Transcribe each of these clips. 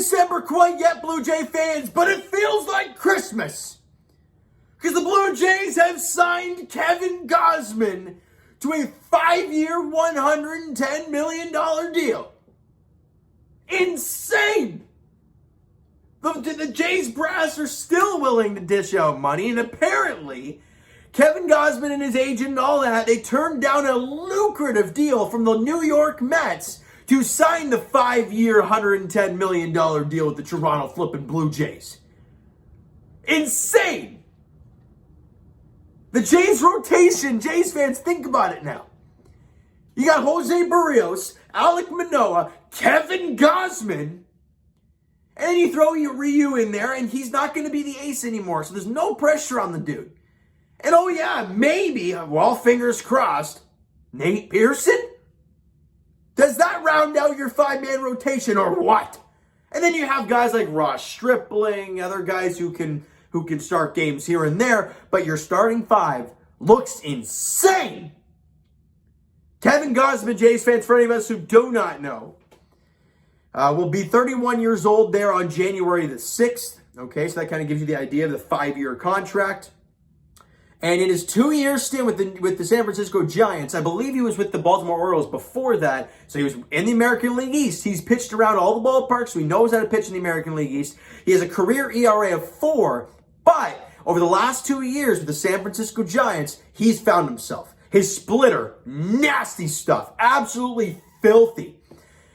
December quite yet, Blue Jay fans, but it feels like Christmas. Because the Blue Jays have signed Kevin Gausman to a 5-year, $110 million deal. Insane! The Jays brass are still willing to dish out money, and apparently Kevin Gausman and his agent and all that, they turned down a lucrative deal from the New York Mets to sign the 5-year, $110 million deal with the Toronto flipping Blue Jays. Insane! The Jays rotation, Jays fans, think about it now. You got Jose Barrios, Alek Manoah, Kevin Gausman, and then you throw your Ryu in there, and he's not going to be the ace anymore, so there's no pressure on the dude. And oh yeah, maybe, well, fingers crossed, Nate Pearson? Does that round out your 5-man rotation or what? And then you have guys like Ross Stripling, other guys who can start games here and there, but your starting 5 looks insane. Kevin Gausman, Jays fans, for any of us who do not know, will be 31 years old there on January the 6th. Okay, so that kind of gives you the idea of the 5-year contract. And in his 2-year stint with the San Francisco Giants, I believe he was with the Baltimore Orioles before that. So he was in the American League East. He's pitched around all the ballparks, so he knows how to pitch in the American League East. He has a career ERA of 4, but over the last 2 years with the San Francisco Giants, he's found himself. His splitter, nasty stuff, absolutely filthy.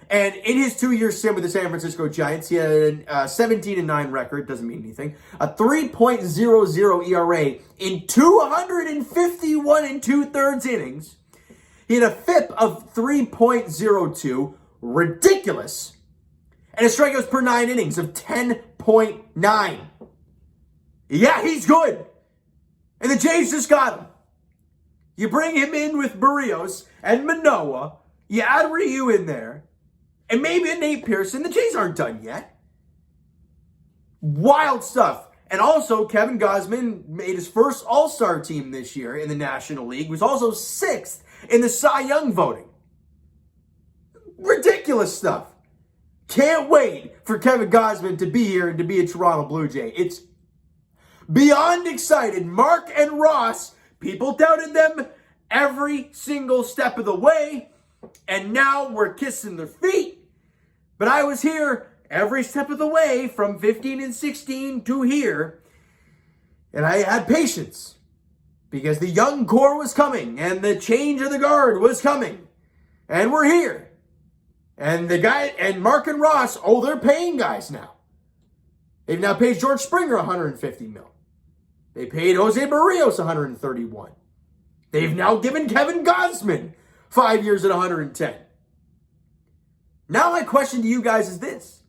And in his 2-year stint with the San Francisco Giants, he had a 17-9 record, doesn't mean anything, a 3.00 ERA in 251 2/3 innings. He had a FIP of 3.02, ridiculous, and a strikeouts per 9 innings of 10.9. Yeah, he's good. And the Jays just got him. You bring him in with Barrios and Manoah, you add Ryu in there, and maybe a Nate Pearson. The Jays aren't done yet. Wild stuff. And also, Kevin Gausman made his first All-Star team this year in the National League. Was also 6th in the Cy Young voting. Ridiculous stuff. Can't wait for Kevin Gausman to be here and to be a Toronto Blue Jay. It's beyond excited. Mark and Ross, people doubted them every single step of the way. And now we're kissing their feet. But I was here every step of the way from 15 and 16 to here. And I had patience because the young core was coming and the change of the guard was coming. And we're here. And the guy and Mark and Ross, they're paying guys now. They've now paid George Springer $150 million. They paid Jose Barrios $131. They've now given Kevin Gausman 5 years at $110. Now my question to you guys is this.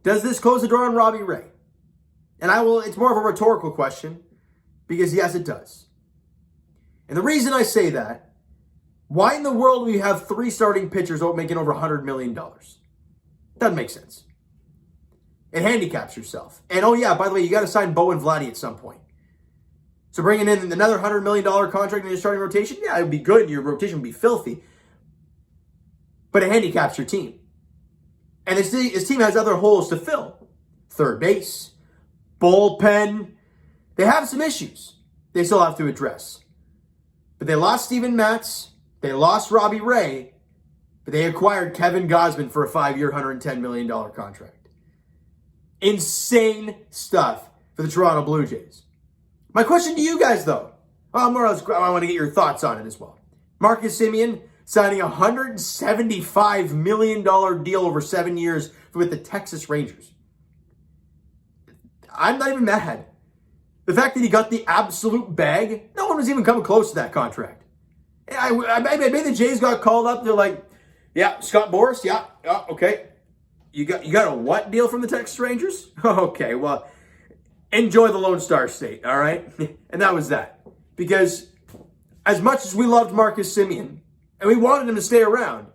Does this close the door on Robbie Ray? And it's more of a rhetorical question because yes, it does. And the reason I say that, why in the world do we have 3 starting pitchers making over $100 million? Doesn't make sense. It handicaps yourself. And oh yeah, by the way, you got to sign Bo and Vladdy at some point. So bringing in another $100 million contract in your starting rotation, yeah, it would be good. Your rotation would be filthy. But it handicaps your team. And his team has other holes to fill. Third base, bullpen. They have some issues they still have to address. But they lost Steven Matz. They lost Robbie Ray. But they acquired Kevin Gausman for a 5-year, $110 million contract. Insane stuff for the Toronto Blue Jays. My question to you guys, though, I want to get your thoughts on it as well. Marcus Semien signing a $175 million deal over 7 years with the Texas Rangers. I'm not even mad. The fact that he got the absolute bag, no one was even coming close to that contract. I made the Jays got called up. They're like, yeah, Scott Boras, yeah, okay. You got a what deal from the Texas Rangers? Okay, well, enjoy the Lone Star State, all right? And that was that. Because as much as we loved Marcus Semien, and we wanted him to stay around,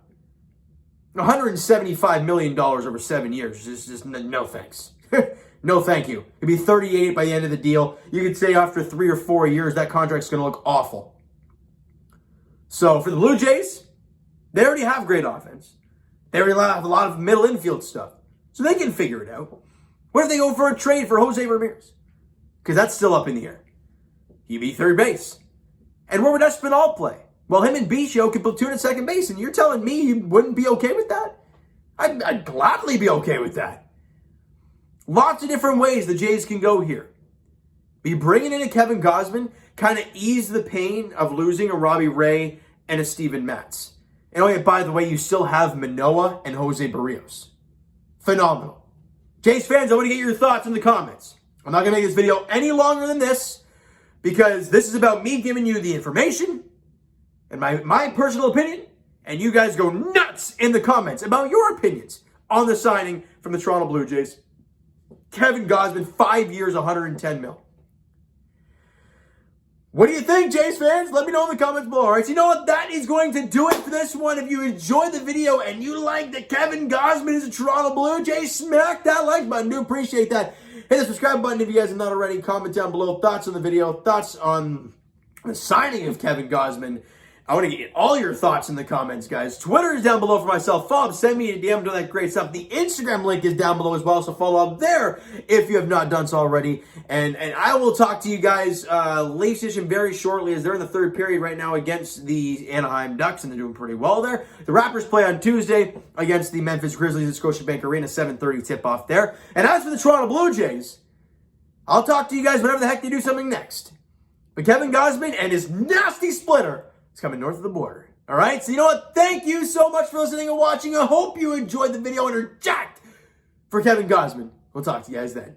$175 million over 7 years is just no thanks. No thank you. He'd be 38 by the end of the deal. You could say after 3 or 4 years, that contract's going to look awful. So for the Blue Jays, they already have great offense. They already have a lot of middle infield stuff. So they can figure it out. What if they go for a trade for Jose Ramirez? Because that's still up in the air. He'd be third base. And where would Espinal play? Well, him and Biggio could platoon at second base, and you're telling me you wouldn't be okay with that? I'd gladly be okay with that. Lots of different ways the Jays can go here. Be bringing in a Kevin Gausman, kind of ease the pain of losing a Robbie Ray and a Steven Matz. And oh yeah, by the way, you still have Manoah and Jose Barrios. Phenomenal. Jays fans, I want to get your thoughts in the comments. I'm not going to make this video any longer than this because this is about me giving you the information and my personal opinion, and you guys go nuts in the comments about your opinions on the signing from the Toronto Blue Jays. Kevin Gausman, 5 years, $110 million. What do you think, Jays fans? Let me know in the comments below. All right, so you know what? That is going to do it for this one. If you enjoyed the video and you like that Kevin Gausman is a Toronto Blue Jay, smack that like button. Do appreciate that. Hit the subscribe button if you guys have not already. Comment down below thoughts on the video, thoughts on the signing of Kevin Gausman. I want to get all your thoughts in the comments, guys. Twitter is down below for myself. Follow up, send me a DM, do that great stuff. The Instagram link is down below as well, so follow up there if you have not done so already. And I will talk to you guys late session very shortly as they're in the third period right now against the Anaheim Ducks, and they're doing pretty well there. The Raptors play on Tuesday against the Memphis Grizzlies at Scotiabank Arena, 7:30 tip-off there. And as for the Toronto Blue Jays, I'll talk to you guys whenever the heck they do something next. But Kevin Gausman and his nasty splitter, it's coming north of the border. All right? So you know what? Thank you so much for listening and watching. I hope you enjoyed the video and are jacked for Kevin Gausman. We'll talk to you guys then.